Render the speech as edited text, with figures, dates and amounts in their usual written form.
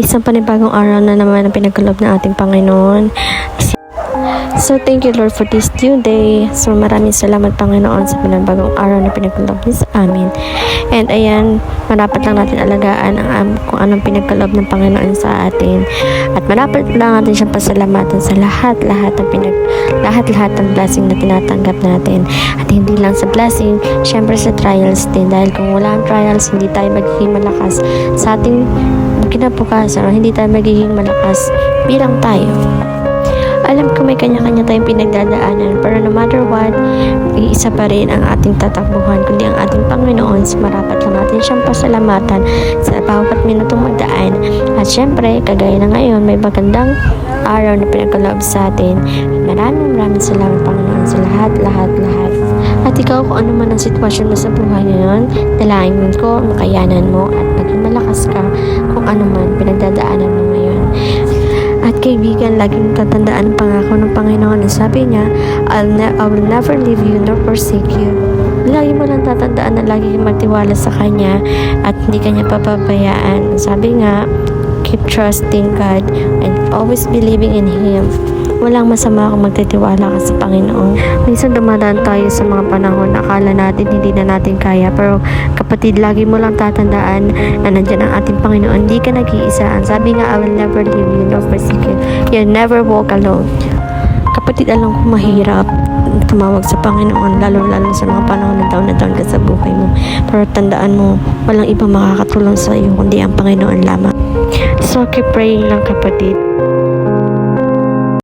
Isang panibagong araw na naman ang pinagkaloob ng ating Panginoon. So, thank you Lord for this new day. So, maraming salamat Panginoon sa pinagbagong araw na pinagkaloob niyo sa amin. And ayan, marapat lang natin alagaan kung anong pinagkaloob ng Panginoon sa atin. At marapat lang natin siyang pasalamatan sa lahat-lahat ng blessing na tinatanggap natin. At hindi lang sa blessing, syempre sa trials din. Dahil kung wala ang trials, hindi tayo magiging malakas sa ating kinabukasan. Hindi tayo magiging malakas bilang tayo. Alam ko may kanya-kanya tayong pinagdadaanan, pero no matter what, iisa pa rin ang ating tatakbuhan, kundi ang ating Panginoon. So, marapat lang natin siyang pasalamatan sa bawat minutong magdaan. At syempre, kagaya na ngayon, may magandang araw na pinagkaloob sa atin. Maraming salamat Panginoon sa lahat. At ikaw, kung ano man ang sitwasyon mo sa buhay ngayon, dalangin ko, makayanan mo at maging malakas ka kung ano man pinagdadaanan mo ngayon. At kaibigan, laging tatandaan ang pangako ng Panginoon. Sabi niya, I will never leave you nor forsake you. Lagi mo lang tatandaan na lagi magtiwala sa Kanya at hindi Kanya papabayaan. Sabi nga, keep trusting God and always believing in Him. Walang masama kung magtitiwala ka sa Panginoon. Minsan dumadaan tayo sa mga panahon na akala natin hindi na natin kaya. Pero kapatid, lagi mo lang tatandaan na nandiyan ang ating Panginoon. Hindi ka nag-iisa. Sabi nga, I will never leave you nor forsake you. You'll never walk alone. Kapatid, alam ko mahirap tumawag sa Panginoon, lalo sa mga panahon na taon ka sa buhay mo. Pero tandaan mo, walang ibang makakatulong sa iyo kundi ang Panginoon lamang. So keep praying lang kapatid.